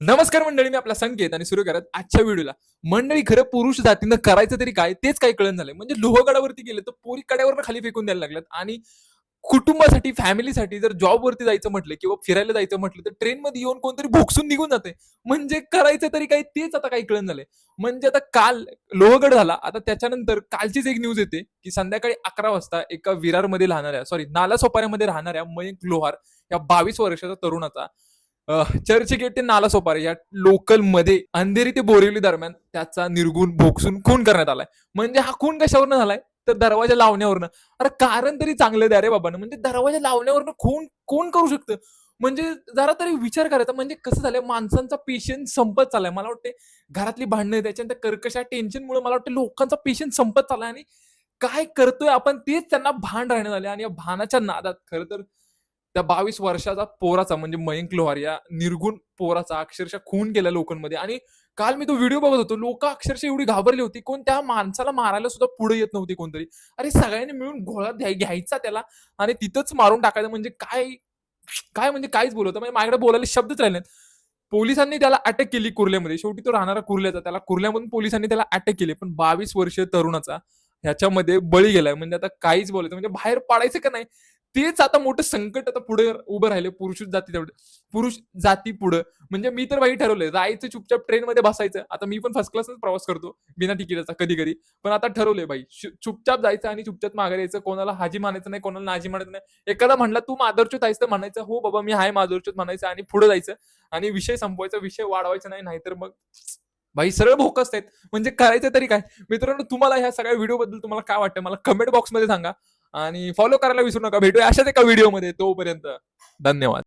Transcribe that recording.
नमस्कार मंडळी, मी आपला संकेत आणि सुरू करत आजच्या व्हिडिओला. मंडळी, खरं पुरुष जातीनं करायचं तरी काय तेच काही कळण झालंय. म्हणजे लोहगडावरती गेले तर पोरी कड्यावरनं खाली फेकून द्यायला लागल्यात आणि कुटुंबासाठी फॅमिलीसाठी जर जॉबवरती जायचं म्हटलं किंवा फिरायला जायचं म्हटलं तर ट्रेनमध्ये येऊन कोणतरी भोगसून निघून जाते. म्हणजे करायचं तरी काय तेच आता काही कळण झालंय. म्हणजे आता काल लोहगड झाला, आता त्याच्यानंतर कालचीच एक न्यूज येते की संध्याकाळी 11 वाजता एका विरारमध्ये राहणाऱ्या नालासोपाऱ्यामध्ये राहणाऱ्या मयंक लोहार या 22 वर्षाच्या तरुणाचा चर्चगेट ते नालासोपारा या लोकल मध्ये अंधेरी ते बोरिवली दरम्यान त्याचा निर्गुण भोगसून खून करण्यात आलाय. म्हणजे हा खून कशावरनं झालाय तर दरवाजा लावण्यावरनं. अरे कारण तरी चांगलं द्या रे बाबांना. म्हणजे दरवाजा लावण्यावरनं खून कोण करू शकतं? म्हणजे जरा तरी विचार करायचा. म्हणजे कसं झालंय, माणसांचा पेशन्स संपत चाललाय. मला वाटते घरातली भांडणं, त्याच्यानंतर कर्कशा टेन्शनमुळे मला वाटतं लोकांचा पेशन्स संपत चाललाय आणि काय करतोय आपण तेच त्यांना भान राहण्यात आले. आणि या भानाच्या नादात खरं तर त्या 22 वर्षाचा पोराचा म्हणजे मयंक लोहार या निर्गुण पोराचा अक्षरशः खून केला लोकांमध्ये. आणि काल मी तो व्हिडिओ बघत होतो, लोक अक्षरशः एवढी घाबरली होती, कोण त्या माणसाला मारायला सुद्धा पुढे येत नव्हती कोणतरी. अरे सगळ्यांनी मिळून घोळा घ्यायचा त्याला आणि तिथंच मारून टाकायचं. म्हणजे काय काय म्हणजे काहीच बोलवतं, म्हणजे माझ्याकडे बोलायला शब्दच राहिले नाहीत. पोलिसांनी त्याला अटक केली कुर्ल्यामध्ये. शेवटी तो राहणारा कुर्ल्याचा, त्याला कुर्ल्यामधून पोलिसांनी त्याला अटक केली. पण 22 वर्षीय तरुणाचा ह्याच्यामध्ये बळी गेलाय. म्हणजे आता काहीच बोलायचं, म्हणजे बाहेर पडायचं का नाही तेच आता मोठं संकट आता पुढे उभं राहिले पुरुष जाती पुढं. म्हणजे मी तर भाई ठरवलंय, जायचं चुपचाप ट्रेनमध्ये बसायचं. आता मी पण फर्स्ट क्लासच प्रवास करतो बिना तिकिटाचा कधी कधी. पण आता ठरवलंय भाई, चुपचाप जायचं आणि चुपचाप मागे यायचं. कोणाला हाजी मानायचं नाही, कोणाला नाजी मानायचं नाही. एखादा म्हणला तू माधुरच्युत आहेस तर म्हणायचं हो बाबा मी आहे माधुरच्युत म्हणायचं आणि पुढे जायचं आणि विषय संपवायचा, विषय वाढवायचा नाही. नाहीतर मग भाई सरळ भोकस आहेत. म्हणजे करायचं तरी काय. मित्रांनो, तुम्हाला ह्या सगळ्या व्हिडिओ बद्दल तुम्हाला काय वाटतं मला कमेंट बॉक्समध्ये सांगा आणि फॉलो करायला विसरू नका. भेटूया अशाच एका व्हिडिओमध्ये. तोपर्यंत धन्यवाद.